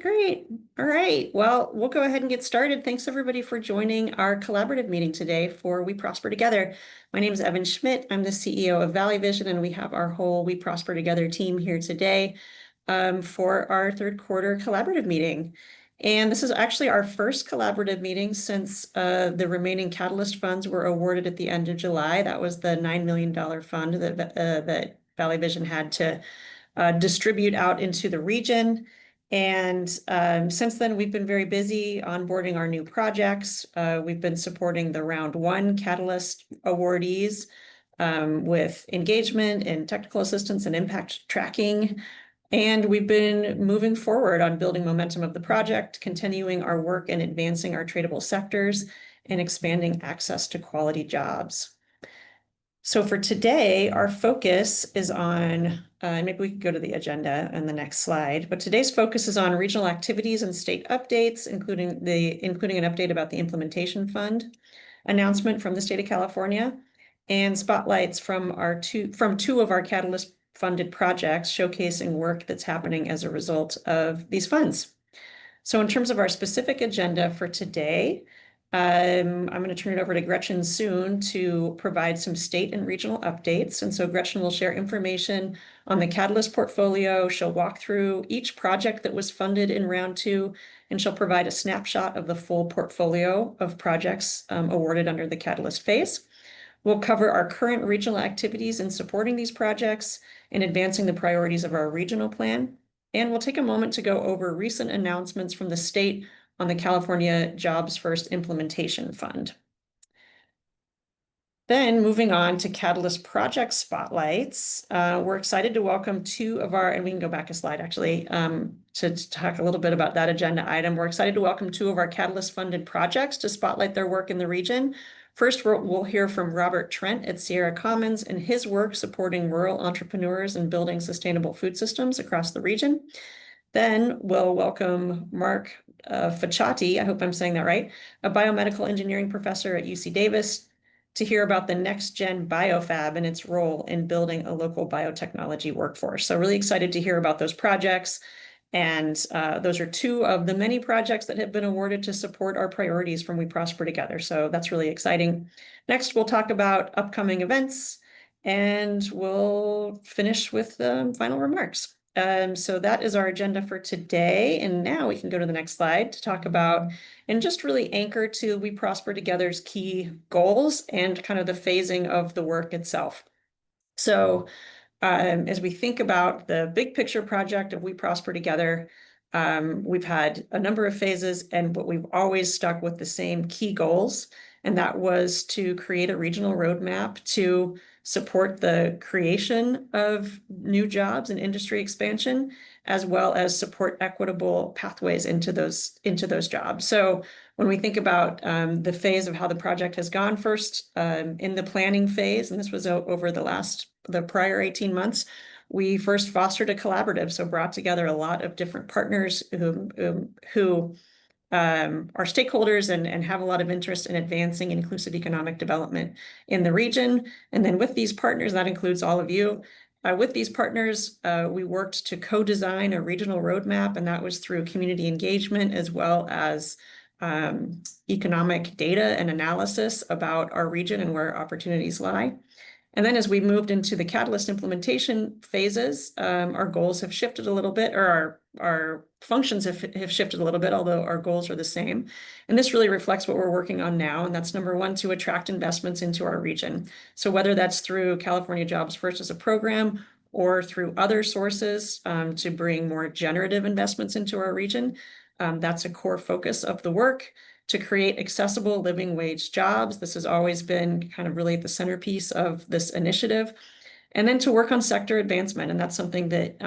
great. All right. Well, we'll go ahead and get started. Thanks everybody for joining our collaborative meeting today for We Prosper Together. My name is Evan Schmidt. I'm the CEO of Valley Vision, and we have our whole We Prosper Together team here today for our third quarter collaborative meeting. And this is actually our first collaborative meeting since the remaining Catalyst funds were awarded at the end of July. That was the $9 million fund that Valley Vision had to distribute out into the region. And since then, we've been very busy onboarding our new projects. We've been supporting the round one Catalyst awardees with engagement and technical assistance and impact tracking. And we've been moving forward on building momentum of the project, continuing our work in advancing our tradable sectors and expanding access to quality jobs. So for today, our focus is on, maybe we could go to the agenda and the next slide, but today's focus is on regional activities and state updates, including an update about the implementation fund, announcement from the state of California, and spotlights from two of our Catalyst funded projects showcasing work that's happening as a result of these funds. So in terms of our specific agenda for today, I'm going to turn it over to Gretchen soon to provide some state and regional updates. And so Gretchen will share information on the Catalyst portfolio. She'll walk through each project that was funded in round two, and she'll provide a snapshot of the full portfolio of projects awarded under the Catalyst phase. We'll cover our current regional activities in supporting these projects and advancing the priorities of our regional plan. And we'll take a moment to go over recent announcements from the state on the California Jobs First Implementation Fund. Then moving on to Catalyst project spotlights, we're excited to welcome two of our, and we can go back a slide actually, to talk a little bit about that agenda item. We're excited to welcome two of our Catalyst funded projects to spotlight their work in the region. First, we'll hear from Robert Trent at Sierra Commons and his work supporting rural entrepreneurs and building sustainable food systems across the region. Then we'll welcome Mark Facciati, I hope I'm saying that right, a biomedical engineering professor at UC Davis, to hear about the Next Gen Biofab and its role in building a local biotechnology workforce. So really excited to hear about those projects. And those are two of the many projects that have been awarded to support our priorities from We Prosper Together. So that's really exciting. Next, we'll talk about upcoming events, and we'll finish with final remarks. So that is our agenda for today. And now we can go to the next slide to talk about, and just really anchor to We Prosper Together's key goals and kind of the phasing of the work itself. So as we think about the big picture project of We Prosper Together, we've had a number of phases, but we've always stuck with the same key goals. And that was to create a regional roadmap to support the creation of new jobs and industry expansion, as well as support equitable pathways into those jobs. So when we think about the phase of how the project has gone, first in the planning phase, and this was over the prior 18 months, we first fostered a collaborative, so brought together a lot of different partners who are stakeholders and have a lot of interest in advancing inclusive economic development in the region. And then with these partners, that includes all of you. With these partners, we worked to co-design a regional roadmap, and that was through community engagement as well as economic data and analysis about our region and where opportunities lie. And then as we moved into the Catalyst implementation phases, our goals have shifted a little bit, or our functions have shifted a little bit, although our goals are the same. And this really reflects what we're working on now. And that's number one, to attract investments into our region. So whether that's through California Jobs First as a program or through other sources to bring more generative investments into our region, that's a core focus of the work. To create accessible living wage jobs. This has always been kind of really at the centerpiece of this initiative. And then to work on sector advancement. And that's something that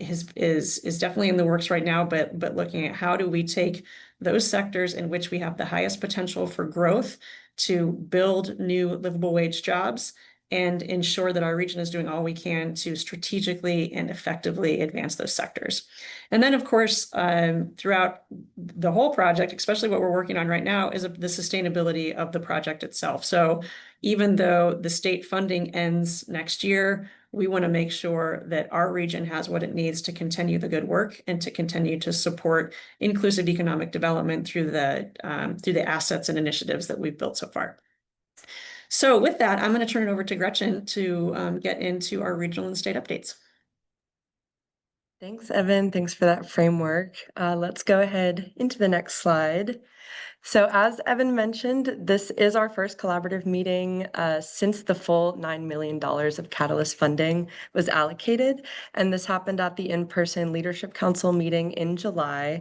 is definitely in the works right now, but looking at how do we take those sectors in which we have the highest potential for growth to build new livable wage jobs and ensure that our region is doing all we can to strategically and effectively advance those sectors. And then, of course, throughout the whole project, especially what we're working on right now, is the sustainability of the project itself. So even though the state funding ends next year, We want to make sure that our region has what it needs to continue the good work and to continue to support inclusive economic development through the assets and initiatives that we've built so far. So with that, I'm going to turn it over to Gretchen to get into our regional and state updates. Thanks, Evan. Thanks for that framework. Let's go ahead into the next slide. So as Evan mentioned, this is our first collaborative meeting since the full $9 million of Catalyst funding was allocated. And this happened at the in-person Leadership Council meeting in July,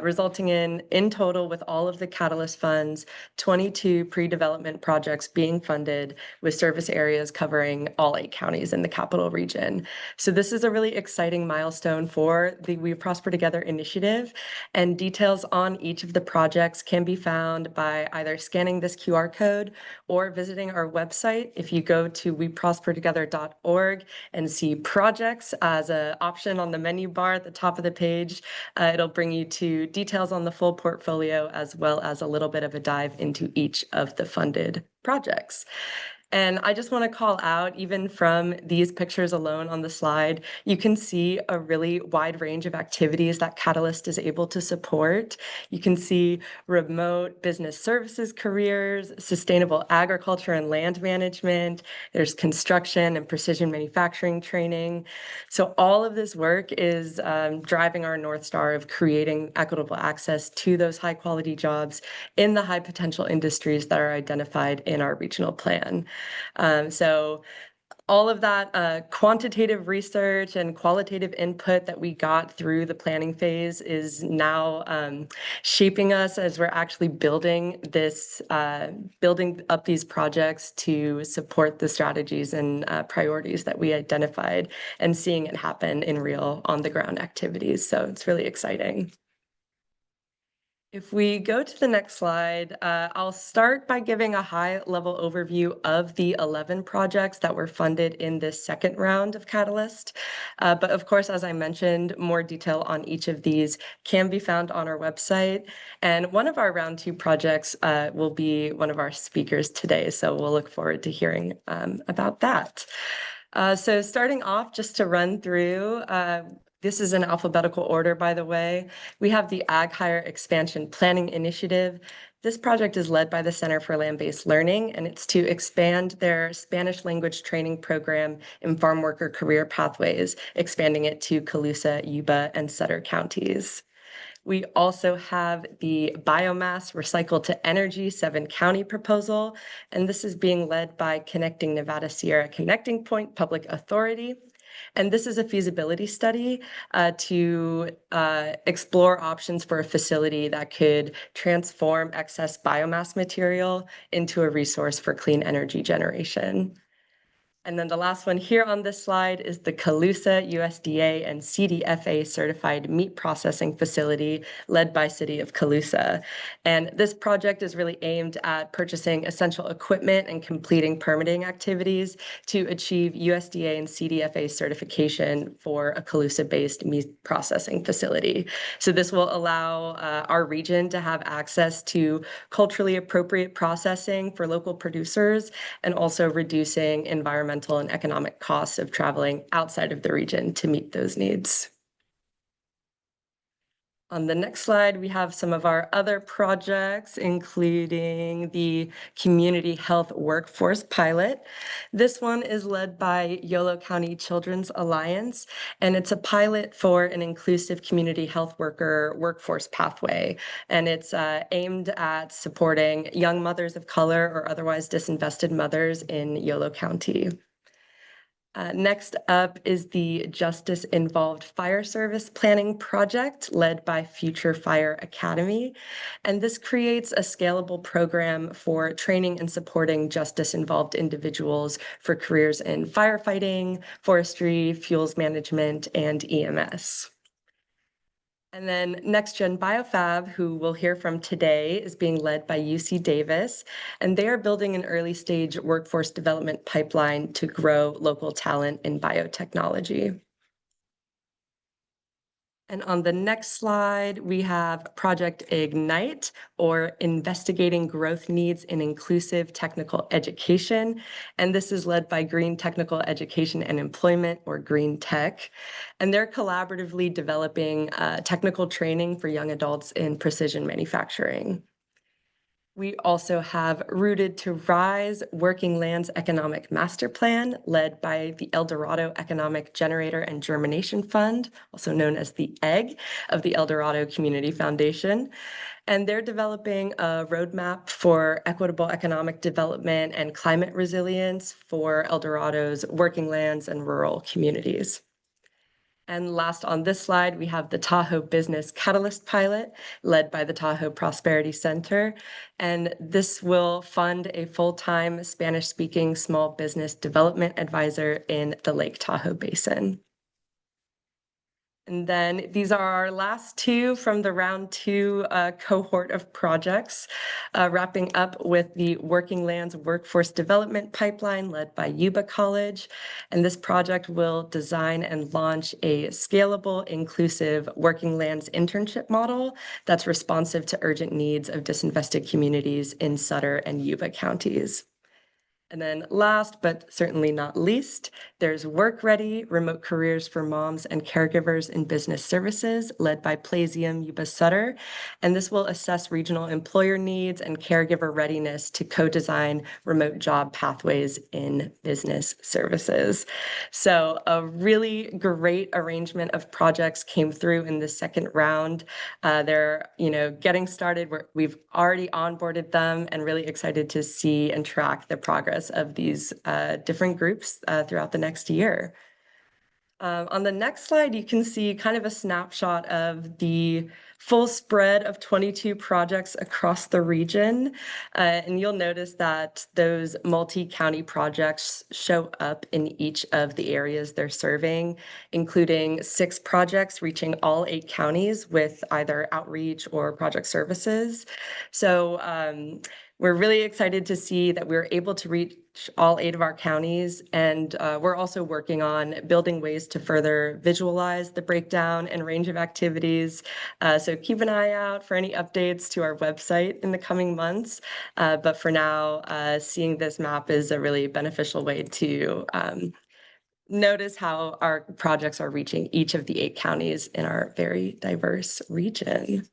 resulting in total with all of the Catalyst funds, 22 pre-development projects being funded with service areas covering all 8 counties in the Capital Region. So this is a really exciting milestone for the We Prosper Together initiative, and details on each of the projects can be found by either scanning this QR code or visiting our website. If you go to weprospertogether.org and see projects as an option on the menu bar at the top of the page, it'll bring you to details on the full portfolio as well as a little bit of a dive into each of the funded projects. And I just want to call out, even from these pictures alone on the slide, you can see a really wide range of activities that Catalyst is able to support. You can see remote business services careers, sustainable agriculture and land management, there's construction and precision manufacturing training. So all of this work is driving our North Star of creating equitable access to those high quality jobs in the high potential industries that are identified in our regional plan. So all of that quantitative research and qualitative input that we got through the planning phase is now shaping us as we're actually building up these projects to support the strategies and priorities that we identified, and seeing it happen in real on the ground activities. So it's really exciting. If we go to the next slide, I'll start by giving a high-level overview of the 11 projects that were funded in this second round of Catalyst. But of course, as I mentioned, more detail on each of these can be found on our website. And one of our round 2 projects will be one of our speakers today, so we'll look forward to hearing about that. So starting off, just to run through, this is in alphabetical order, by the way. We have the Ag Hire Expansion Planning Initiative. This project is led by the Center for Land-Based Learning, and it's to expand their Spanish language training program in farm worker career pathways, expanding it to Colusa, Yuba, and Sutter counties. We also have the Biomass Recycle to Energy 7-county proposal, and this is being led by Connecting Nevada Sierra Connecting Point Public Authority. And this is a feasibility study to explore options for a facility that could transform excess biomass material into a resource for clean energy generation. And then the last one here on this slide is the Colusa USDA and CDFA certified meat processing facility led by City of Colusa. And this project is really aimed at purchasing essential equipment and completing permitting activities to achieve USDA and CDFA certification for a Colusa-based meat processing facility. So this will allow our region to have access to culturally appropriate processing for local producers, and also reducing environmental and economic costs of traveling outside of the region to meet those needs. On the next slide, we have some of our other projects, including the Community Health Workforce Pilot. This one is led by Yolo County Children's Alliance, and it's a pilot for an inclusive community health worker workforce pathway. And it's aimed at supporting young mothers of color or otherwise disinvested mothers in Yolo County. Next up is the Justice Involved Fire Service Planning Project led by Future Fire Academy. And this creates a scalable program for training and supporting justice-involved individuals for careers in firefighting, forestry, fuels management, and EMS. And then NextGen Biofab, who we'll hear from today, is being led by UC Davis, and they are building an early stage workforce development pipeline to grow local talent in biotechnology. And on the next slide, we have Project Ignite, or Investigating Growth Needs in Inclusive Technical Education. And this is led by Green Technical Education and Employment, or Green Tech. And they're collaboratively developing technical training for young adults in precision manufacturing. We also have Rooted to Rise, Working Lands Economic Master Plan, led by the El Dorado Economic Generator and Germination Fund, also known as the EGG of the El Dorado Community Foundation. And they're developing a roadmap for equitable economic development and climate resilience for El Dorado's working lands and rural communities. And last on this slide, we have the Tahoe Business Catalyst Pilot, led by the Tahoe Prosperity Center. And this will fund a full-time Spanish-speaking small business development advisor in the Lake Tahoe Basin. And then these are our last two from the round two cohort of projects, wrapping up with the Working Lands Workforce Development Pipeline led by Yuba College. And this project will design and launch a scalable, inclusive working lands internship model that's responsive to urgent needs of disinvested communities in Sutter and Yuba counties. And then last, but certainly not least, there's Work Ready, Remote Careers for Moms and Caregivers in Business Services, led by Plasium Yuba Sutter. And this will assess regional employer needs and caregiver readiness to co-design remote job pathways in business services. So a really great arrangement of projects came through in the second round. They're, getting started. We've already onboarded them and really excited to see and track the progress of these different groups throughout the next year. On the next slide, you can see kind of a snapshot of the full spread of 22 projects across the region. And you'll notice that those multi-county projects show up in each of the areas they're serving, including 6 projects reaching all 8 counties with either outreach or project services. So we're really excited to see that we're able to reach all 8 of our counties, and we're also working on building ways to further visualize the breakdown and range of activities. So keep an eye out for any updates to our website in the coming months. But for now, seeing this map is a really beneficial way to notice how our projects are reaching each of the 8 counties in our very diverse region.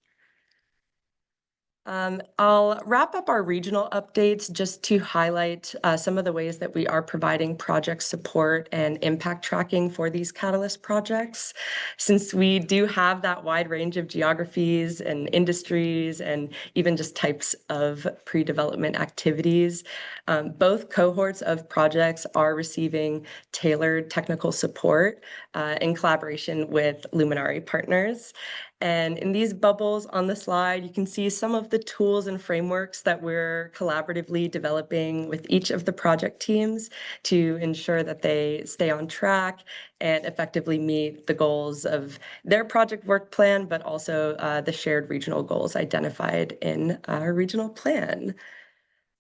I'll wrap up our regional updates just to highlight some of the ways that we are providing project support and impact tracking for these Catalyst projects. Since we do have that wide range of geographies and industries and even just types of pre-development activities, both cohorts of projects are receiving tailored technical support in collaboration with Luminary partners. And in these bubbles on the slide, you can see some of the tools and frameworks that we're collaboratively developing with each of the project teams to ensure that they stay on track and effectively meet the goals of their project work plan, but also the shared regional goals identified in our regional plan.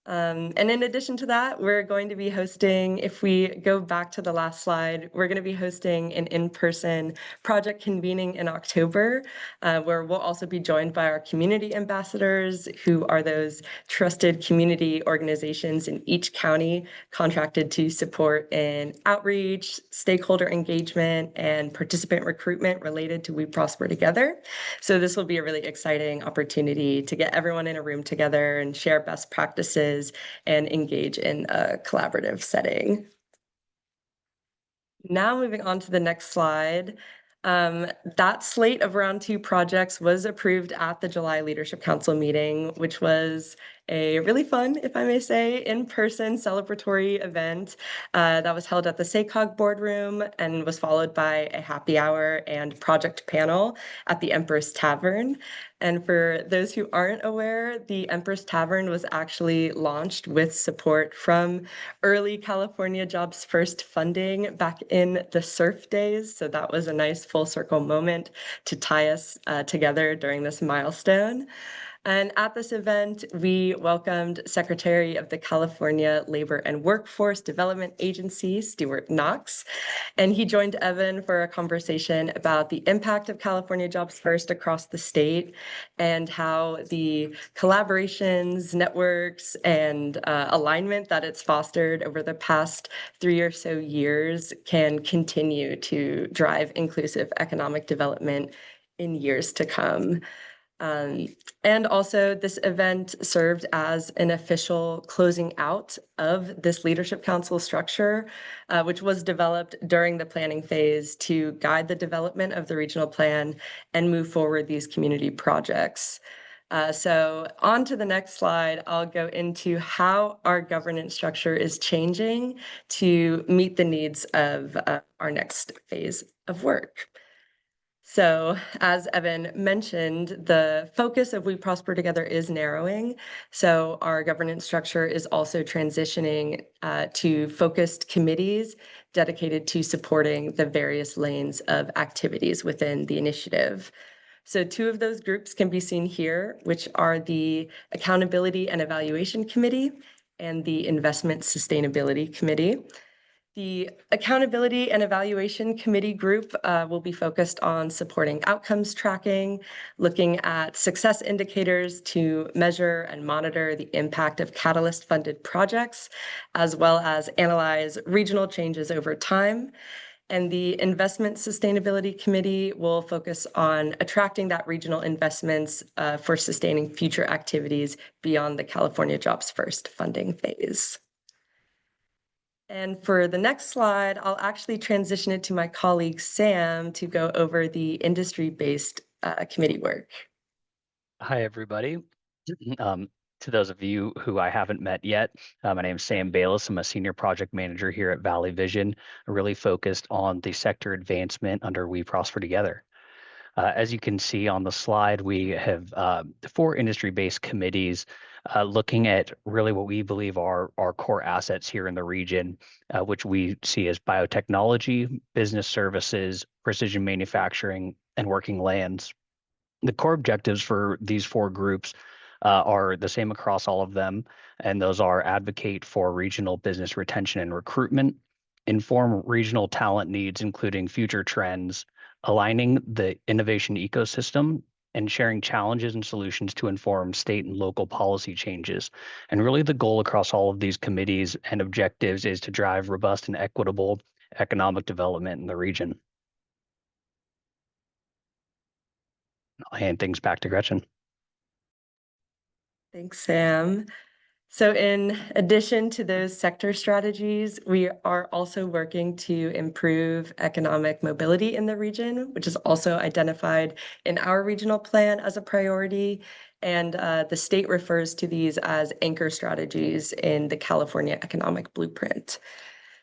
And in addition to that, we're going to be hosting, if we go back to the last slide, we're going to be hosting an in-person project convening in October, where we'll also be joined by our community ambassadors, who are those trusted community organizations in each county contracted to support in outreach, stakeholder engagement, and participant recruitment related to We Prosper Together. So this will be a really exciting opportunity to get everyone in a room together and share best practices and engage in a collaborative setting. Now moving on to the next slide. That slate of round 2 projects was approved at the July Leadership Council meeting, which was a really fun, if I may say, in-person celebratory event that was held at the SACOG boardroom and was followed by a happy hour and project panel at the Empress Tavern. And for those who aren't aware, the Empress Tavern was actually launched with support from early California Jobs First funding back in the surf days. So that was a nice full circle moment to tie us together during this milestone. And at this event, we welcomed Secretary of the California Labor and Workforce Development Agency, Stuart Knox, and he joined Evan for a conversation about the impact of California Jobs First across the state and how the collaborations, networks, and alignment that it's fostered over the past 3 or so years can continue to drive inclusive economic development in years to come. And also, this event served as an official closing out of this leadership council structure, which was developed during the planning phase to guide the development of the regional plan and move forward these community projects. So on to the next slide, I'll go into how our governance structure is changing to meet the needs of our next phase of work. So as Evan mentioned, the focus of We Prosper Together is narrowing. So our governance structure is also transitioning to focused committees dedicated to supporting the various lanes of activities within the initiative. So 2 of those groups can be seen here, which are the Accountability and Evaluation Committee and the Investment Sustainability Committee. The Accountability and Evaluation Committee group will be focused on supporting outcomes tracking, looking at success indicators to measure and monitor the impact of Catalyst-funded projects, as well as analyze regional changes over time. And the Investment Sustainability Committee will focus on attracting that regional investments for sustaining future activities beyond the California Jobs First funding phase. And for the next slide, I'll actually transition it to my colleague Sam to go over the industry-based committee work. Hi, everybody. To those of you who I haven't met yet, my name is Sam Bayless. I'm a senior project manager here at Valley Vision, really focused on the sector advancement under We Prosper Together. As you can see on the slide, we have 4 industry-based committees looking at really what we believe are our core assets here in the region, which we see as biotechnology, business services, precision manufacturing, and working lands. The core objectives for these 4 groups are the same across all of them, and those are advocate for regional business retention and recruitment, inform regional talent needs, including future trends, aligning the innovation ecosystem, and sharing challenges and solutions to inform state and local policy changes. And really the goal across all of these committees and objectives is to drive robust and equitable economic development in the region. I'll hand things back to Gretchen. Thanks, Sam. So in addition to those sector strategies, we are also working to improve economic mobility in the region, which is also identified in our regional plan as a priority. And the state refers to these as anchor strategies in the California Economic Blueprint.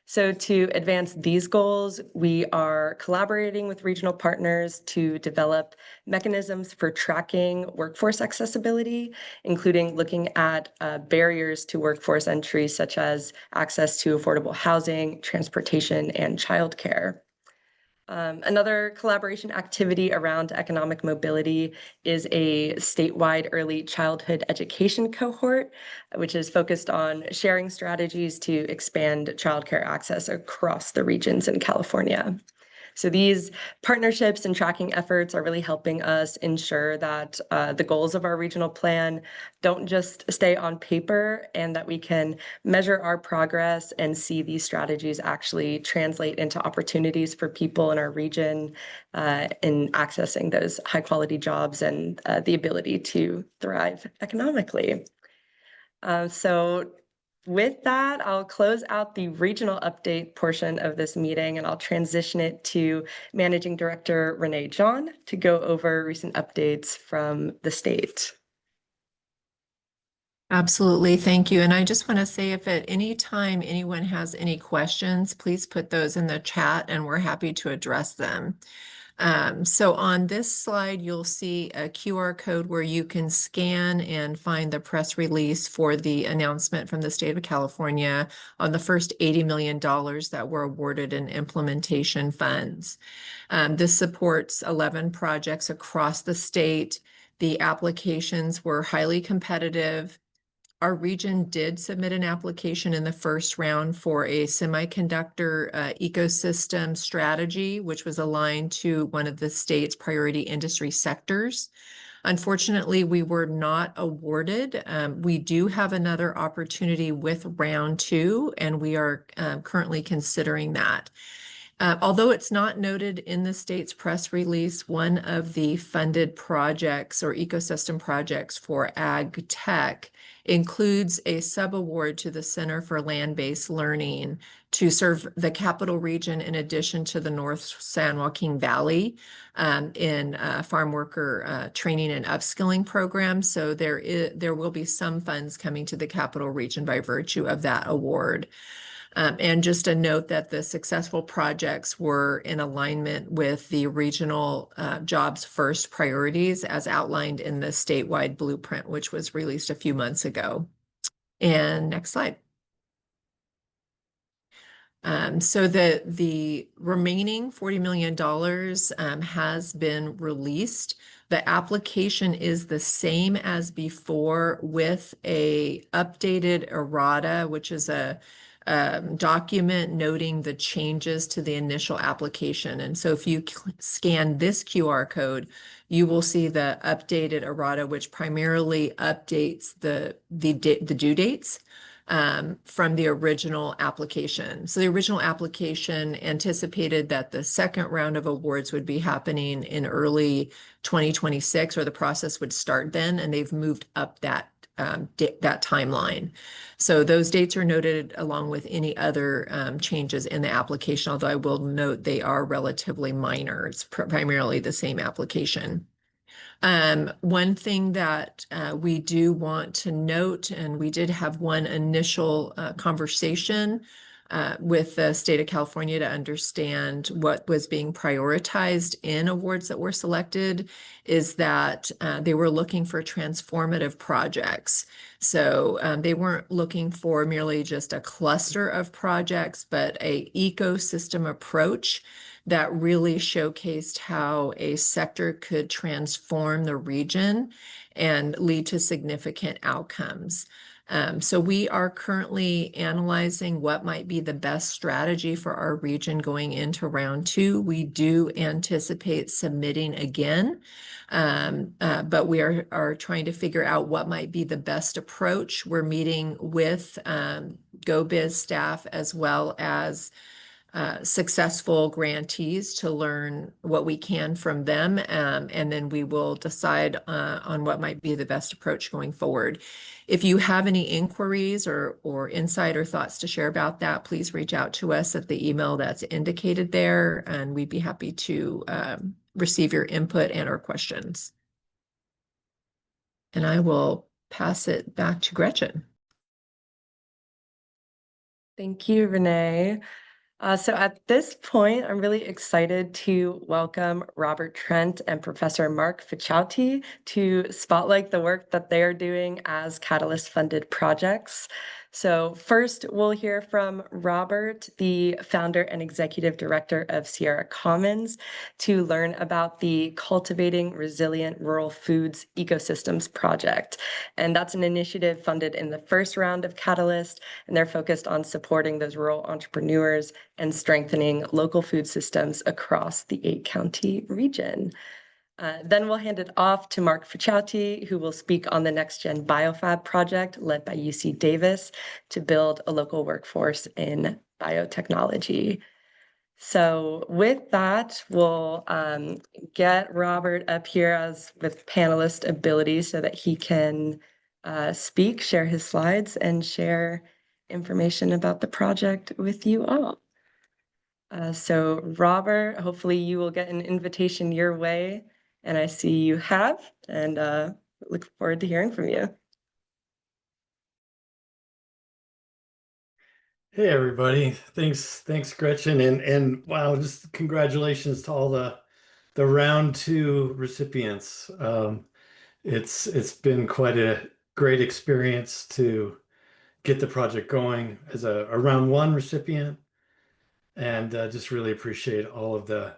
So to advance these goals, we are collaborating with regional partners to develop mechanisms for tracking workforce accessibility, including looking at barriers to workforce entry, such as access to affordable housing, transportation, and childcare. Another collaboration activity around economic mobility is a statewide early childhood education cohort, which is focused on sharing strategies to expand childcare access across the regions in California. So these partnerships and tracking efforts are really helping us ensure that the goals of our regional plan don't just stay on paper, and that we can measure our progress and see these strategies actually translate into opportunities for people in our region in accessing those high quality jobs and the ability to thrive economically. So with that, I'll close out the regional update portion of this meeting, and I'll transition it to Managing Director Renee John to go over recent updates from the state. Absolutely, thank you. And I just want to say, if at any time anyone has any questions, please put those in the chat and we're happy to address them. So on this slide, you'll see a QR code where you can scan and find the press release for the announcement from the state of California on the first $80 million that were awarded in implementation funds. This supports 11 projects across the state The applications were highly competitive. Our region did submit an application in the first round for a semiconductor ecosystem strategy, which was aligned to one of the state's priority industry sectors. Unfortunately, we were not awarded. We do have another opportunity with round 2, and we are currently considering that. Although it's not noted in the state's press release, one of the funded projects or ecosystem projects for ag tech includes a subaward to the Center for Land-Based Learning to serve the capital region in addition to the North San Joaquin Valley in farm worker training and upskilling programs. So there will be some funds coming to the capital region by virtue of that award. And just a note that the successful projects were in alignment with the regional jobs first priorities as outlined in the statewide blueprint, which was released a few months ago. And next slide. So the remaining $40 million has been released. The application is the same as before with a updated errata, which is a document noting the changes to the initial application. And so if you scan this QR code, you will see the updated errata, which primarily updates the due dates from the original application. So the original application anticipated that the second round of awards would be happening in early 2026, or the process would start then, and they've moved up that timeline. So those dates are noted along with any other changes in the application, although I will note they are relatively minor. It's primarily the same application. One thing that we do want to note, and we did have one initial conversation with the state of California to understand what was being prioritized in awards that were selected, is that they were looking for transformative projects. So they weren't looking for merely just a cluster of projects, but an ecosystem approach that really showcased how a sector could transform the region and lead to significant outcomes. So we are currently analyzing what might be the best strategy for our region going into round 2. We do anticipate submitting again, but we are trying to figure out what might be the best approach. We're meeting with GoBiz staff as well as successful grantees to learn what we can from them, and then we will decide on what might be the best approach going forward. If you have any inquiries or insight or thoughts to share about that, please reach out to us at the email that's indicated there, and we'd be happy to receive your input and/or questions. And I will pass it back to Gretchen. Thank you, Renee. So at this point, I'm really excited to welcome Robert Trent and Professor Mark Ficciuti to spotlight the work that they are doing as Catalyst-funded projects. So first, we'll hear from Robert, the founder and executive director of Sierra Commons, to learn about the Cultivating Resilient Rural Foods Ecosystems project. And that's an initiative funded in the first round of Catalyst, and they're focused on supporting those rural entrepreneurs and strengthening local food systems across the 8-county region. Then we'll hand it off to Mark Ficciuti, who will speak on the NextGen BioFab project led by UC Davis to build a local workforce in biotechnology. So with that, we'll get Robert up here with panelist ability so that he can speak, share his slides, and share information about the project with you all. So Robert, hopefully you will get an invitation your way, and I see you have, and look forward to hearing from you. Hey everybody, thanks Gretchen, and wow, just congratulations to all the round 2 recipients. It's been quite a great experience to get the project going as a round 1 recipient, and just really appreciate all of the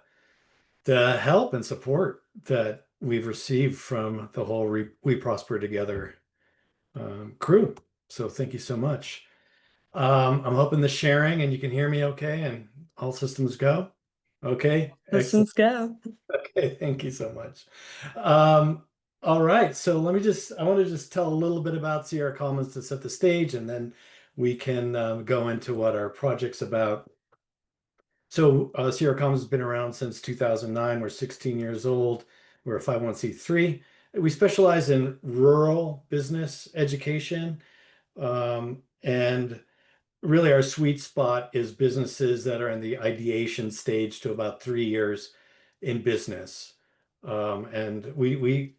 help and support that we've received from the whole We Prosper Together crew. So thank you so much. I'm hoping the sharing and you can hear me okay and all systems go. Okay, excellent. Systems go. Okay, thank you so much. All right, so I want to just tell a little bit about Sierra Commons to set the stage, and then we can go into what our project's about. So Sierra Commons has been around since 2009. We're 16 years old. We're a 501c3. We specialize in rural business education, and really our sweet spot is businesses that are in the ideation stage to about 3 years in business. And we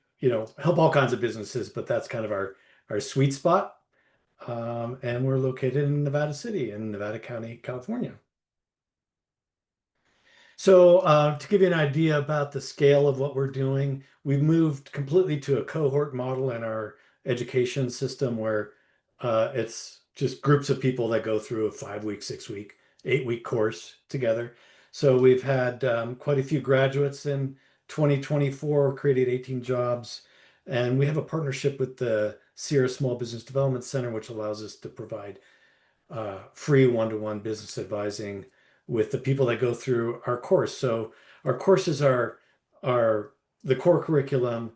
help all kinds of businesses, but that's kind of our sweet spot. And we're located in Nevada City in Nevada County, California. So to give you an idea about the scale of what we're doing, we've moved completely to a cohort model in our education system where it's just groups of people that go through a 5-week, 6-week, 8-week course together. So we've had quite a few graduates in 2024, created 18 jobs, and we have a partnership with the Sierra Small Business Development Center, which allows us to provide free one-to-one business advising with the people that go through our course. So our courses are the core curriculum,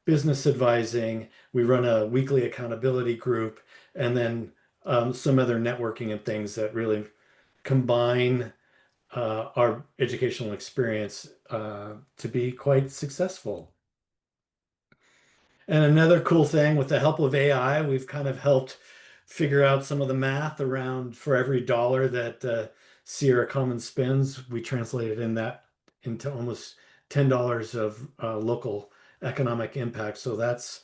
business advising. We run a weekly accountability group, and then some other networking and things that really combine our educational experience to be quite successful. And another cool thing, with the help of AI, we've kind of helped figure out some of the math around for every dollar that Sierra Commons spends, we translated into almost $10 of local economic impact. So that's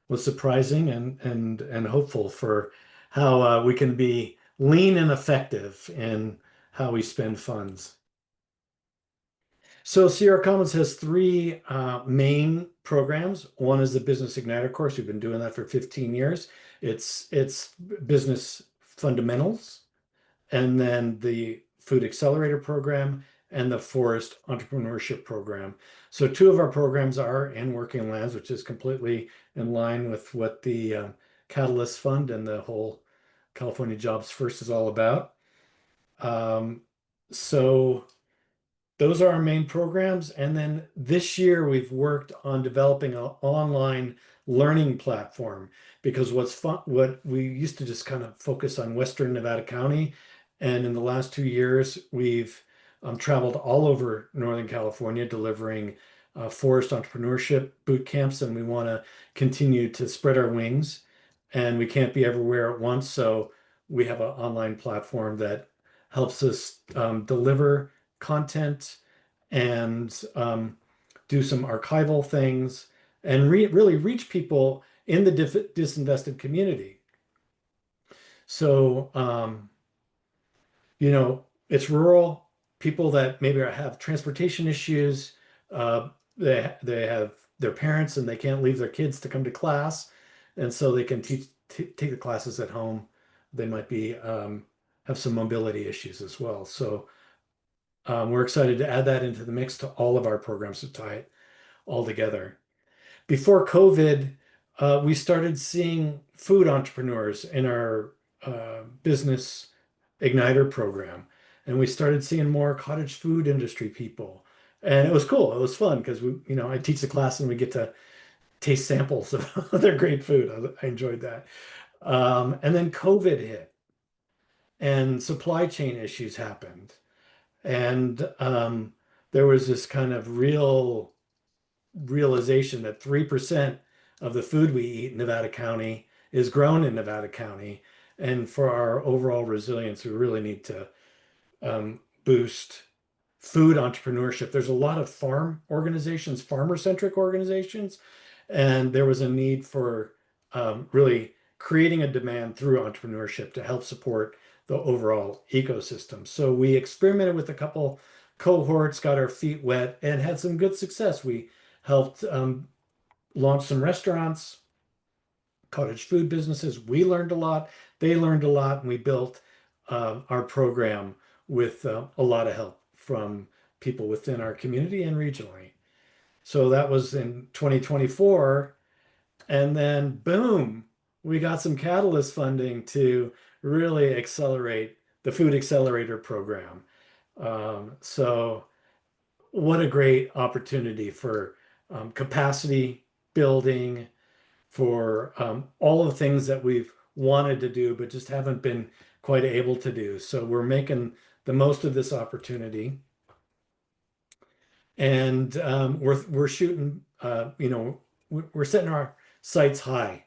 was surprising and hopeful for how we can be lean and effective in how we spend funds. So Sierra Commons has three main programs. One is the Business Igniter course. We've been doing that for 15 years. It's business fundamentals, and then the Food Accelerator program and the Forest Entrepreneurship program. So two of our programs are in Working Lands, which is completely in line with what the Catalyst Fund and the whole California Jobs First is all about. So those are our main programs. And then this year we've worked on developing an online learning platform, because what we used to just kind of focus on Western Nevada County. And in the last 2 years, we've traveled all over Northern California delivering forest entrepreneurship boot camps, and we want to continue to spread our wings. And we can't be everywhere at once, so we have an online platform that helps us deliver content and do some archival things and really reach people in the disinvested community. So, it's rural people that maybe have transportation issues. They have their parents and they can't leave their kids to come to class, and so they can take the classes at home. They might be have some mobility issues as well. So we're excited to add that into the mix to all of our programs to tie it all together. Before COVID, we started seeing food entrepreneurs in our Business Igniter program, and we started seeing more cottage food industry people. And it was cool. It was fun because I teach the class and we get to taste samples of their great food. I enjoyed that. And then COVID hit, and supply chain issues happened, and there was this kind of realization that 3% of the food we eat in Nevada County is grown in Nevada County. And for our overall resilience, we really need to boost food entrepreneurship. There's a lot of farm organizations, farmer-centric organizations, and there was a need for really creating a demand through entrepreneurship to help support the overall ecosystem. So we experimented with a couple cohorts, got our feet wet, and had some good success. We helped launch some restaurants, cottage food businesses. We learned a lot. They learned a lot, and we built our program with a lot of help from people within our community and regionally. So that was in 2024. And then boom, we got some Catalyst funding to really accelerate the Food Accelerator program. So what a great opportunity for capacity building, for all of the things that we've wanted to do, but just haven't been quite able to do. So we're making the most of this opportunity. And we're shooting, we're setting our sights high.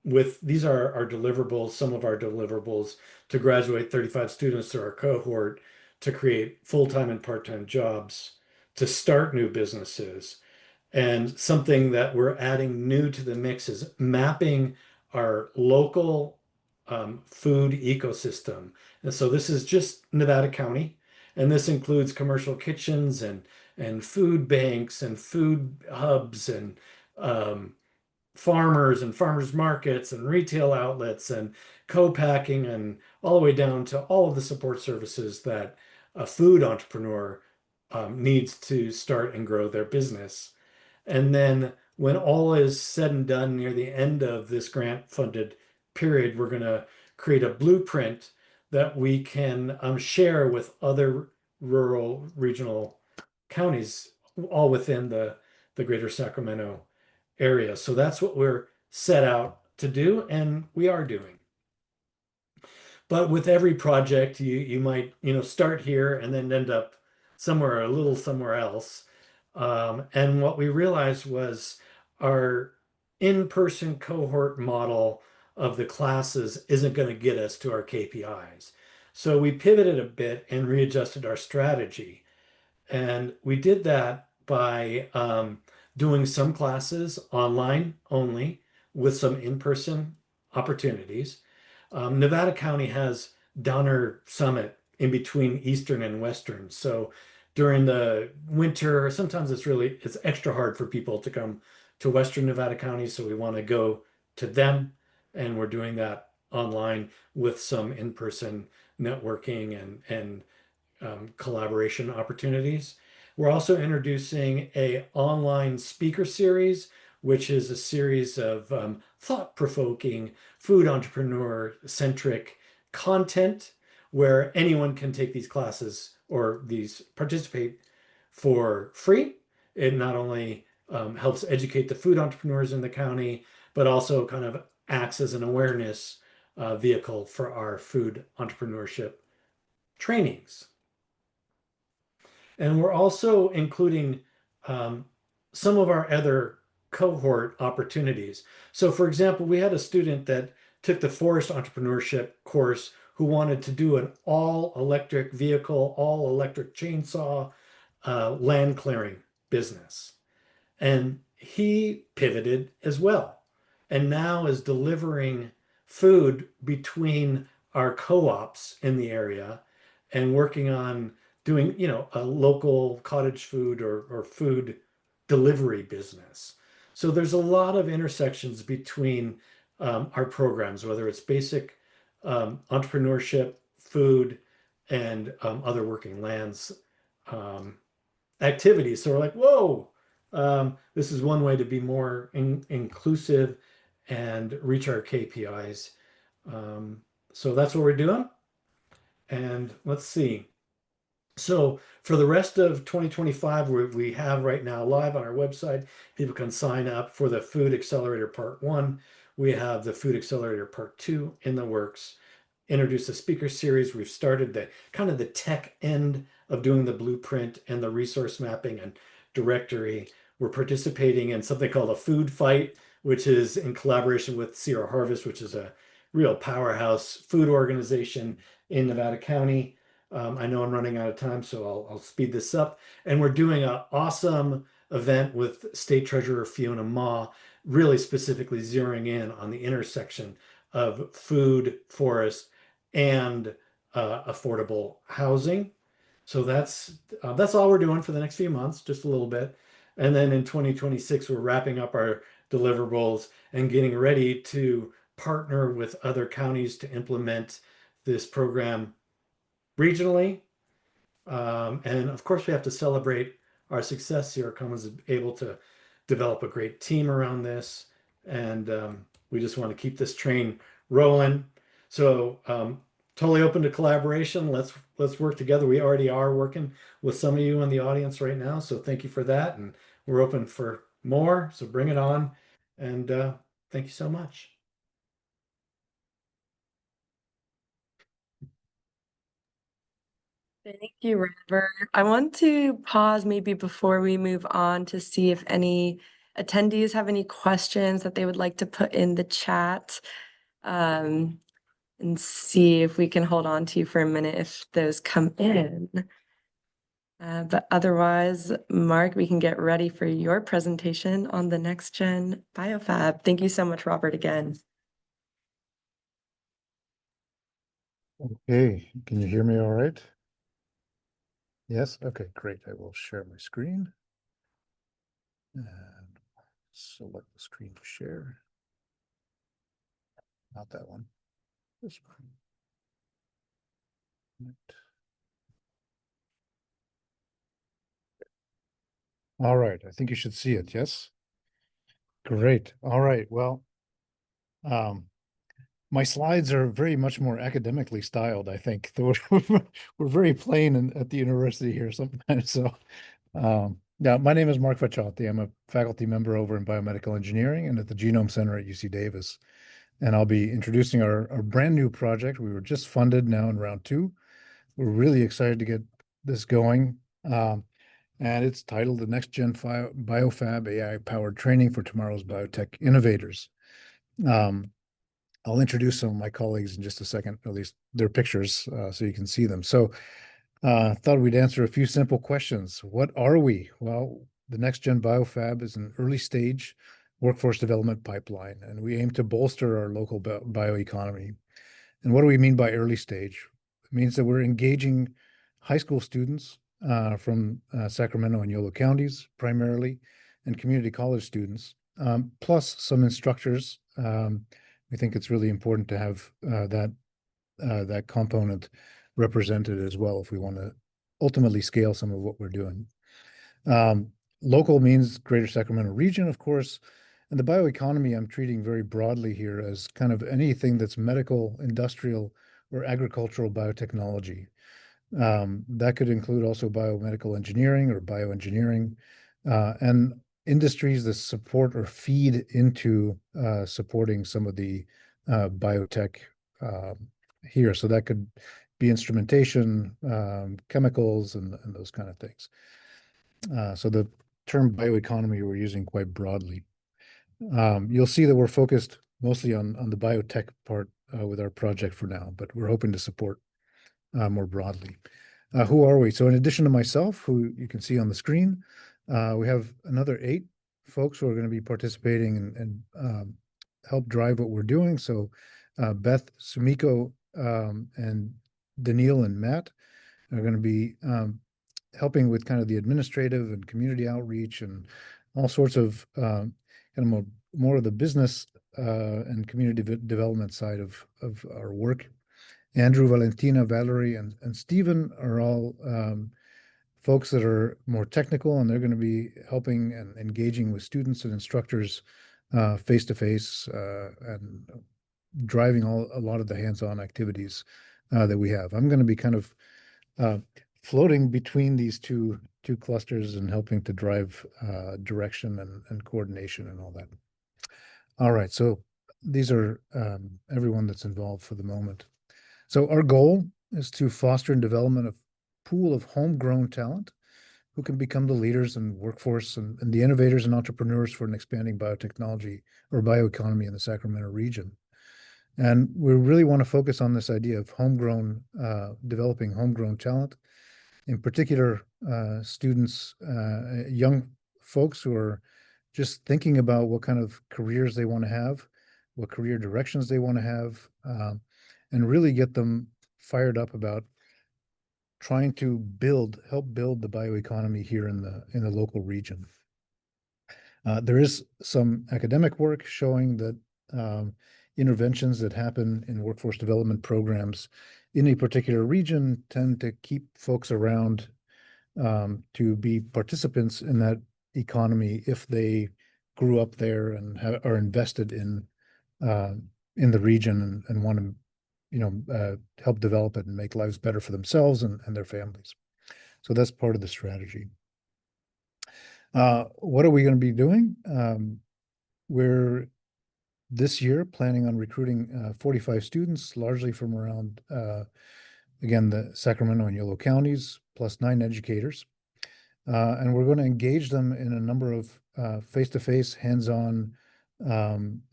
With these are our deliverables, some of our deliverables to graduate 35 students to our cohort, to create full-time and part-time jobs, to start new businesses. And something that we're adding new to the mix is mapping our local food ecosystem. And so this is just Nevada County, and this includes commercial kitchens and food banks and food hubs and farmers and farmers markets and retail outlets and co-packing and all the way down to all of the support services that a food entrepreneur needs to start and grow their business. And then when all is said and done near the end of this grant funded period, we're going to create a blueprint that we can share with other rural regional counties, all within the greater Sacramento area. So that's what we're set out to do, and we are doing. But with every project, you might start here and then end up somewhere, a little somewhere else. And what we realized was our in-person cohort model of the classes isn't going to get us to our KPIs. So we pivoted a bit and readjusted our strategy. And we did that by doing some classes online only with some in-person opportunities. Nevada County has Donner Summit in between Eastern and Western. So during the winter, sometimes it's extra hard for people to come to Western Nevada County. So we want to go to them. And we're doing that online with some in-person networking and collaboration opportunities. We're also introducing a online speaker series, which is a series of thought-provoking food entrepreneur-centric content where anyone can take these classes or participate for free. It not only helps educate the food entrepreneurs in the county, but also kind of acts as an awareness vehicle for our food entrepreneurship trainings. And we're also including some of our other cohort opportunities. So for example, we had a student that took the forest entrepreneurship course who wanted to do an all electric vehicle, all electric chainsaw land clearing business. And he pivoted as well, and now is delivering food between our co-ops in the area and working on doing, a local cottage food or food delivery business. So there's a lot of intersections between our programs, whether it's basic entrepreneurship, food, and other working lands activities. So we're like, whoa, this is one way to be more inclusive and reach our KPIs. So that's what we're doing. And let's see. So for the rest of 2025, we have right now live on our website, people can sign up for the Food Accelerator Part 1. We have the Food Accelerator Part 2 in the works. Introduce a speaker series. We've started the kind of the tech end of doing the blueprint and the resource mapping and directory. We're participating in something called a food fight, which is in collaboration with Sierra Harvest, which is a real powerhouse food organization in Nevada County. I know I'm running out of time, so I'll speed this up. And we're doing an awesome event with State Treasurer Fiona Ma, really specifically zeroing in on the intersection of food, forest, and affordable housing. So that's all we're doing for the next few months, just a little bit. And then in 2026, we're wrapping up our deliverables and getting ready to partner with other counties to implement this program regionally. And of course, we have to celebrate our success here comes able to develop a great team around this. And we just want to keep this train rolling. So totally open to collaboration. Let's work together. We already are working with some of you in the audience right now. So thank you for that. And we're open for more. So bring it on. And thank you so much. Thank you, Robert. I want to pause maybe before we move on to see if any attendees have any questions that they would like to put in the chat. And see if we can hold on to you for a minute if those come in. But otherwise, Mark, we can get ready for your presentation on the Next Gen BioFab. Thank you so much, Robert, again. Okay, can you hear me all right? Yes, okay, great. I will share my screen. And select the screen to share. Not that one. This one. Right. All right, I think you should see it, yes? Great. All right, well, my slides are very much more academically styled, I think. We're very plain at the university here sometimes. So, yeah, my name is Mark Facciatti. I'm a faculty member over in biomedical engineering and at the Genome Center at UC Davis. And I'll be introducing our brand new project. We were just funded now in round 2. We're really excited to get this going. And it's titled the Next Gen BioFab AI-Powered Training for Tomorrow's Biotech Innovators. I'll introduce some of my colleagues in just a second, at least their pictures, so you can see them. So thought we'd answer a few simple questions. What are we? Well, the Next Gen BioFab is an early stage workforce development pipeline, and we aim to bolster our local bioeconomy. And what do we mean by early stage? It means that we're engaging high school students from Sacramento and Yolo counties primarily, and community college students, plus some instructors. We think it's really important to have that component represented as well if we want to ultimately scale some of what we're doing. Local means Greater Sacramento region, of course, and the bioeconomy I'm treating very broadly here as kind of anything that's medical, industrial, or agricultural biotechnology. That could include also biomedical engineering or bioengineering, and industries that support or feed into supporting some of the biotech here. So that could be instrumentation, chemicals, and those kind of things. So the term bioeconomy we're using quite broadly. You'll see that we're focused mostly on the biotech part with our project for now, but we're hoping to support more broadly. Who are we? So in addition to myself, who you can see on the screen, we have another 8 folks who are going to be participating and help drive what we're doing. So Beth, Sumiko, and Daniil and Matt are going to be helping with kind of the administrative and community outreach and all sorts of kind of more of the business and community development side of our work. Andrew, Valentina, Valerie, and Stephen are all folks that are more technical, and they're going to be helping and engaging with students and instructors face to face and driving a lot of the hands-on activities that we have. I'm going to be kind of floating between these two clusters and helping to drive direction and coordination and all that. All right, so these are everyone that's involved for the moment. So our goal is to foster and development of pool of homegrown talent who can become the leaders and workforce and the innovators and entrepreneurs for an expanding biotechnology or bioeconomy in the Sacramento region. And we really want to focus on this idea of homegrown, developing homegrown talent, in particular, students, young folks who are just thinking about what kind of careers they want to have, what career directions they want to have, and really get them fired up about trying to help build the bioeconomy here in the local region. There is some academic work showing that interventions that happen in workforce development programs in a particular region tend to keep folks around to be participants in that economy if they grew up there and are invested in the region and want to, help develop it and make lives better for themselves and their families. So that's part of the strategy. What are we going to be doing? We're this year planning on recruiting 45 students, largely from around, again, the Sacramento and Yolo counties, plus 9 educators. And we're going to engage them in a number of face-to-face, hands-on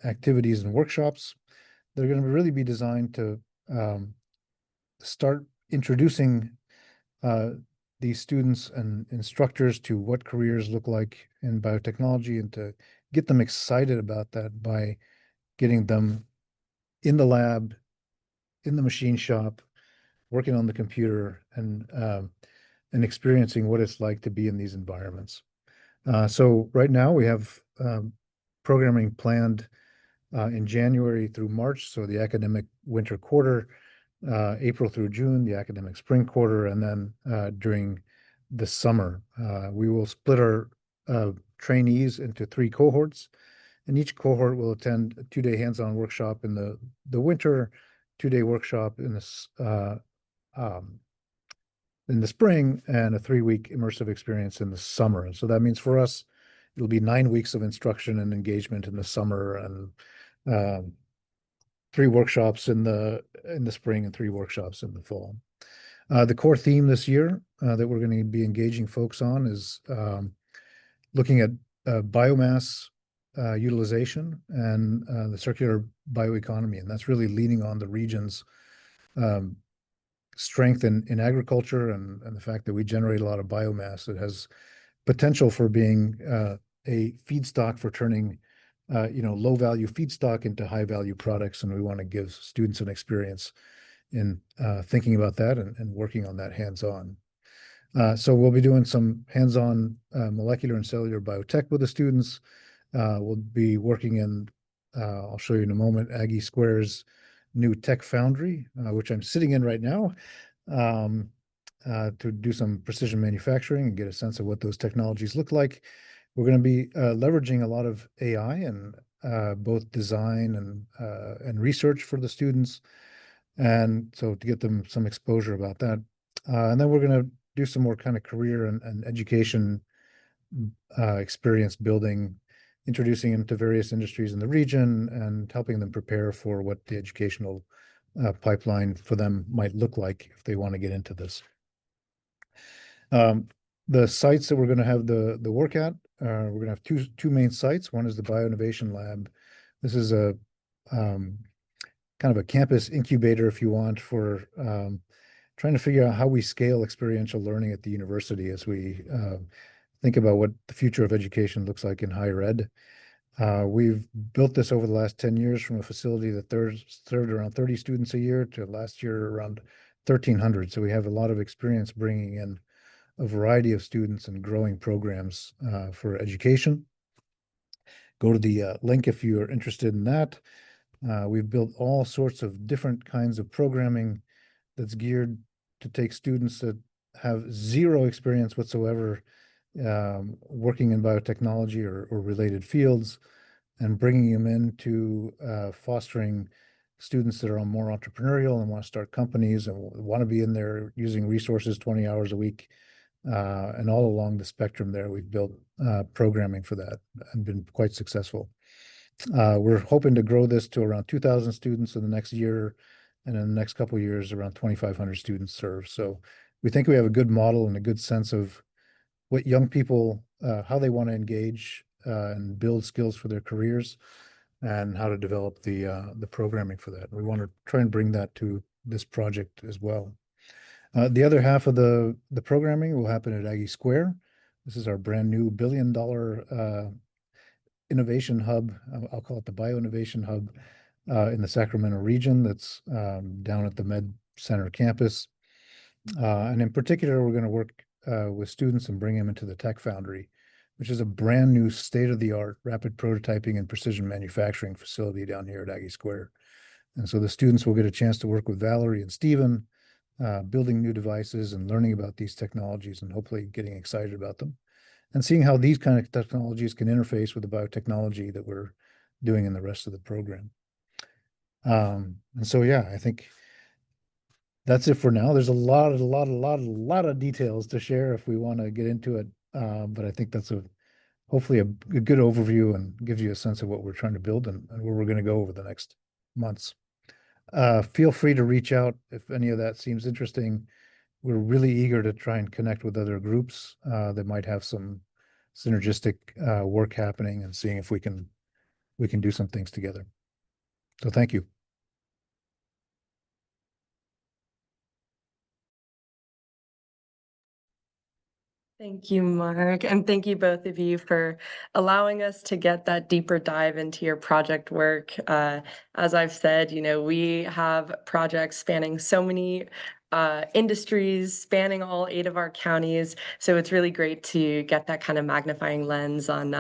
activities and workshops. They're going to really be designed to start introducing these students and instructors to what careers look like in biotechnology, and to get them excited about that by getting them in the lab, in the machine shop, working on the computer, and experiencing what it's like to be in these environments. So right now we have programming planned in January through March, so the academic winter quarter, April through June, the academic spring quarter, and then during the summer. We will split our trainees into 3 cohorts, and each cohort will attend a 2-day hands-on workshop in the winter, 2-day workshop in the spring, and a 3-week immersive experience in the summer. And so that means for us, it'll be 9 weeks of instruction and engagement in the summer, and 3 workshops in the spring and 3 workshops in the fall. The core theme this year that we're going to be engaging folks on is looking at biomass utilization and the circular bioeconomy, and that's really leaning on the region's strength in agriculture and the fact that we generate a lot of biomass that has potential for being a feedstock for turning low value feedstock into high value products, and we want to give students an experience in thinking about that and working on that hands-on. So we'll be doing some hands-on molecular and cellular biotech with the students. We'll be working in, I'll show you in a moment, Aggie Square's new tech foundry, which I'm sitting in right now, to do some precision manufacturing and get a sense of what those technologies look like. We're going to be leveraging a lot of AI and both design and research for the students, and so to get them some exposure about that. And then we're going to do some more kind of career and education experience building, introducing them to various industries in the region and helping them prepare for what the educational pipeline for them might look like if they want to get into this. The sites that we're going to have the work at, we're going to have two main sites. One is the Bioinnovation Lab. This is a kind of a campus incubator, if you want, for trying to figure out how we scale experiential learning at the university as we think about what the future of education looks like in higher ed. We've built this over the last 10 years from a facility that served around 30 students a year to last year around 1,300. So we have a lot of experience bringing in a variety of students and growing programs for education. Go to the link if you are interested in that. We've built all sorts of different kinds of programming that's geared to take students that have zero experience whatsoever working in biotechnology or related fields, and bringing them into fostering students that are more entrepreneurial and want to start companies and want to be in there using resources 20 hours a week. And all along the spectrum there, we've built programming for that and been quite successful. We're hoping to grow this to around 2,000 students in the next year, and in the next couple of years, around 2,500 students served. So we think we have a good model and a good sense of what young people, how they want to engage and build skills for their careers, and how to develop the programming for that. We want to try and bring that to this project as well. The other half of the programming will happen at Aggie Square. This is our brand new $1 billion innovation hub. I'll call it the Bioinnovation Hub in the Sacramento region that's down at the Med Center campus. And in particular, we're going to work with students and bring them into the Tech Foundry, which is a brand new state-of-the-art rapid prototyping and precision manufacturing facility down here at Aggie Square. And so the students will get a chance to work with Valerie and Stephen building new devices and learning about these technologies and hopefully getting excited about them and seeing how these kind of technologies can interface with the biotechnology that we're doing in the rest of the program. And so, yeah, I think that's it for now. There's a lot of details to share if we want to get into it. But I think that's hopefully a good overview and gives you a sense of what we're trying to build and where we're going to go over the next months. Feel free to reach out if any of that seems interesting. We're really eager to try and connect with other groups that might have some synergistic work happening and seeing if we can do some things together. So thank you. Thank you, Mark, and thank you both of you for allowing us to get that deeper dive into your project work. As I've said, we have projects spanning so many industries, spanning all 8 of our counties. So it's really great to get that kind of magnifying lens on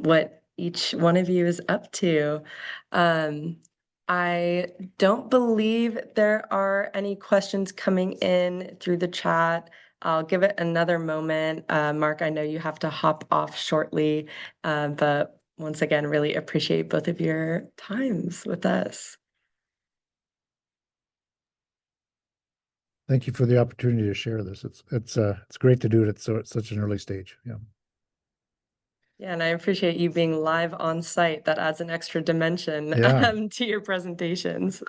what each one of you is up to. I don't believe there are any questions coming in through the chat. I'll give it another moment. Mark, I know you have to hop off shortly, but once again, really appreciate both of your times with us. Thank you for the opportunity to share this. It's great to do it at such an early stage. Yeah. Yeah, and I appreciate you being live on site. That adds an extra dimension Yeah. to your presentations.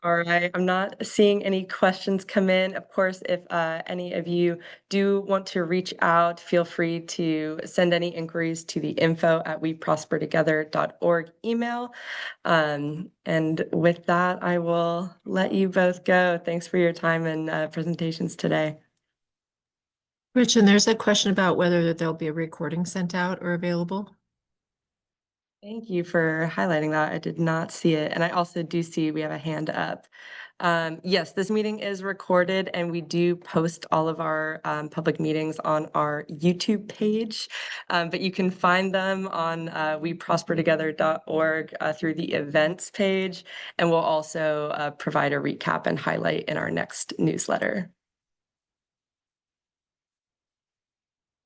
All right, I'm not seeing any questions come in. Of course, if any of you do want to reach out, feel free to send any inquiries to the info@weprospertogether.org email. And with that, I will let you both go. Thanks for your time and presentations today. Rich, and there's a question about whether there'll be a recording sent out or available. Thank you for highlighting that. I did not see it. And I also do see we have a hand up. Yes, this meeting is recorded and we do post all of our public meetings on our YouTube page, but you can find them on weprospertogether.org through the events page, and we'll also provide a recap and highlight in our next newsletter.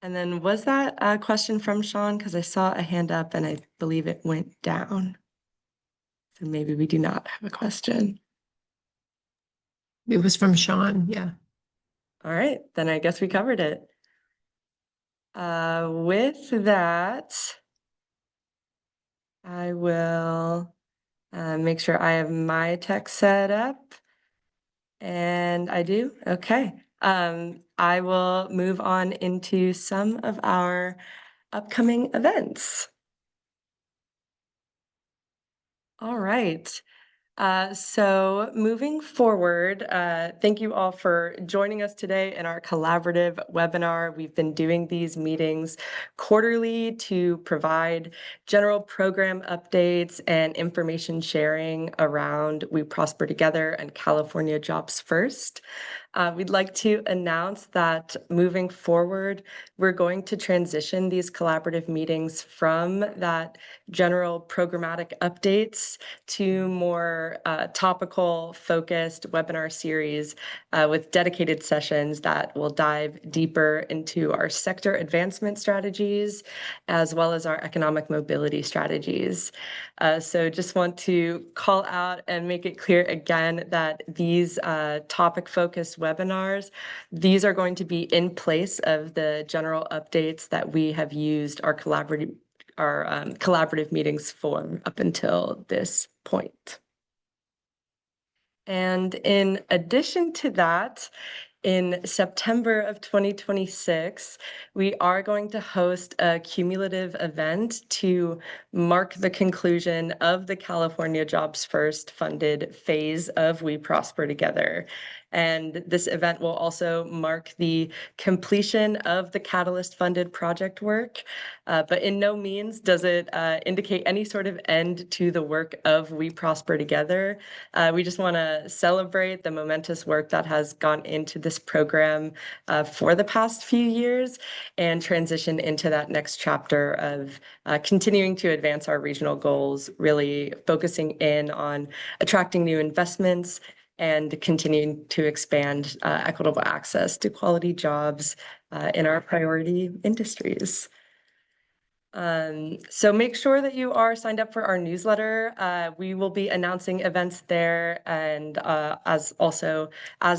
And then was that a question from Sean? Because I saw a hand up and I believe it went down. So maybe we do not have a question. It was from Sean, yeah. All right, then I guess we covered it. With that, I will make sure I have my tech set up. And I do? Okay. I will move on into some of our upcoming events. All right. So moving forward, thank you all for joining us today in our collaborative webinar. We've been doing these meetings quarterly to provide general program updates and information sharing around We Prosper Together and California Jobs First. We'd like to announce that moving forward, we're going to transition these collaborative meetings from that general programmatic updates to more topical focused webinar series with dedicated sessions that will dive deeper into our sector advancement strategies as well as our economic mobility strategies. So just want to call out and make it clear again that these topic focused webinars, these are going to be in place of the general updates that we have used our collaborative meetings for up until this point. And in addition to that, in September of 2026, we are going to host a cumulative event to mark the conclusion of the California Jobs First funded phase of We Prosper Together. And this event will also mark the completion of the Catalyst funded project work, but in no means does it indicate any sort of end to the work of We Prosper Together. We just want to celebrate the momentous work that has gone into this program for the past few years and transition into that next chapter of continuing to advance our regional goals, really focusing in on attracting new investments and continuing to expand equitable access to quality jobs in our priority industries. So make sure that you are signed up for our newsletter. We will be announcing events there, and as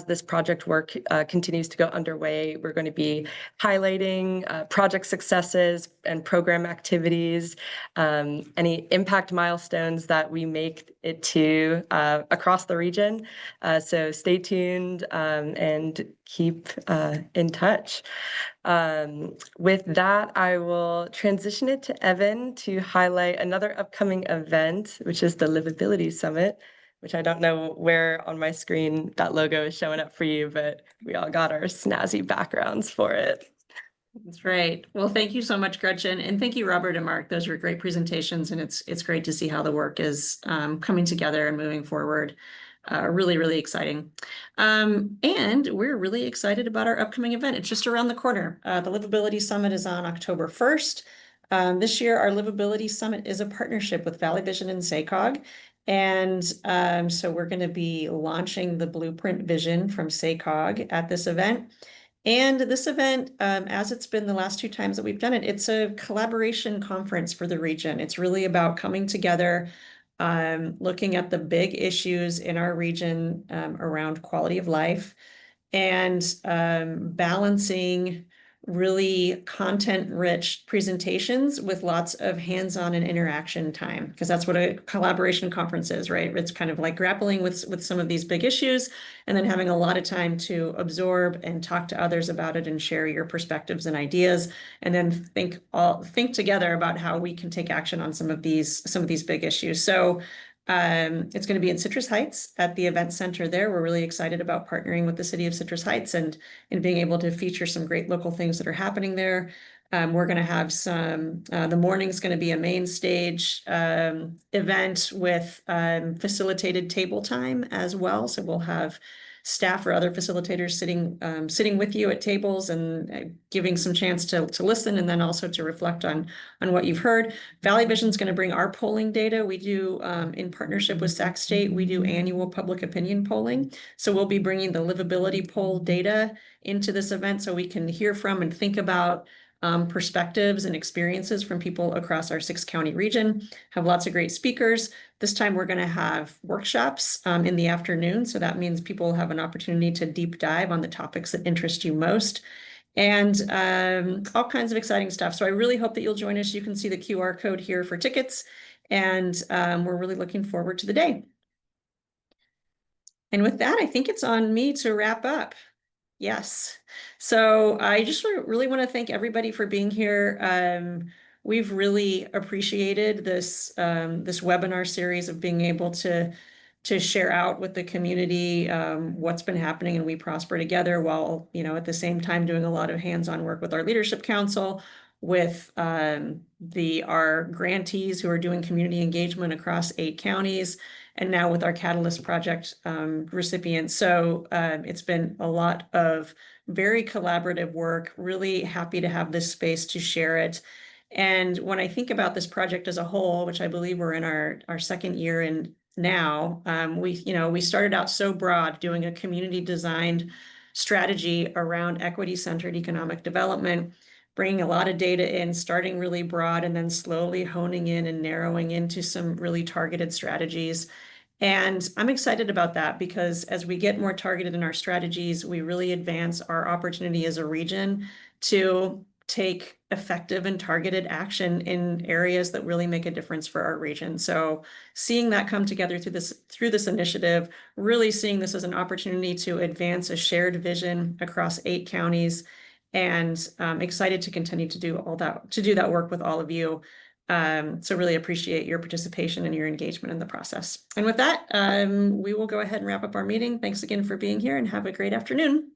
this project work continues to go underway, we're going to be highlighting project successes and program activities, any impact milestones that we make it to across the region. So stay tuned and keep in touch. With that, I will transition it to Evan to highlight another upcoming event, which is the Livability Summit, which I don't know where on my screen that logo is showing up for you, but we all got our snazzy backgrounds for it. That's right. Well, thank you so much, Gretchen. And thank you, Robert and Mark. Those were great presentations, and it's great to see how the work is coming together and moving forward. Really, really exciting. And we're really excited about our upcoming event. It's just around the corner. The Livability Summit is on October 1st. This year, our Livability Summit is a partnership with Valley Vision and SACOG. And so we're going to be launching the Blueprint Vision from SACOG at this event. And this event, as it's been the last 2 times that we've done it, it's a collaboration conference for the region. It's really about coming together, looking at the big issues in our region around quality of life, and balancing really content-rich presentations with lots of hands-on and interaction time, because that's what a collaboration conference is, right? It's kind of like grappling with some of these big issues and then having a lot of time to absorb and talk to others about it and share your perspectives and ideas, and then think together about how we can take action on some of these big issues. So it's going to be in Citrus Heights at the event center there. We're really excited about partnering with the city of Citrus Heights and being able to feature some great local things that are happening there. We're going to have the morning's going to be a main stage event with facilitated table time as well. So we'll have staff or other facilitators sitting with you at tables and giving some chance to listen, and then also to reflect on what you've heard. Valley Vision's going to bring our polling data. We do, in partnership with Sac State, we do annual public opinion polling. So we'll be bringing the livability poll data into this event so we can hear from and think about perspectives and experiences from people across our 6-county region. Have lots of great speakers. This time we're going to have workshops in the afternoon. So that means people have an opportunity to deep dive on the topics that interest you most, and all kinds of exciting stuff. So I really hope that you'll join us. You can see the QR code here for tickets, and we're really looking forward to the day. And with that, I think it's on me to wrap up. Yes. So I just really want to thank everybody for being here. We've really appreciated this webinar series of being able to share out with the community what's been happening in We Prosper Together, while at the same time doing a lot of hands-on work with our leadership council, with our grantees who are doing community engagement across 8 counties, and now with our Catalyst project recipients. So it's been a lot of very collaborative work. Really happy to have this space to share it. And when I think about this project as a whole, which I believe we're in our 2nd year in now, we started out so broad, doing a community designed strategy around equity-centered economic development, bringing a lot of data in, starting really broad, and then slowly honing in and narrowing into some really targeted strategies. And I'm excited about that, because as we get more targeted in our strategies, we really advance our opportunity as a region to take effective and targeted action in areas that really make a difference for our region. So seeing that come together through this initiative, really seeing this as an opportunity to advance a shared vision across 8 counties, and excited to continue to do that work with all of you. So really appreciate your participation and your engagement in the process. And with that, we will go ahead and wrap up our meeting. Thanks again for being here and have a great afternoon.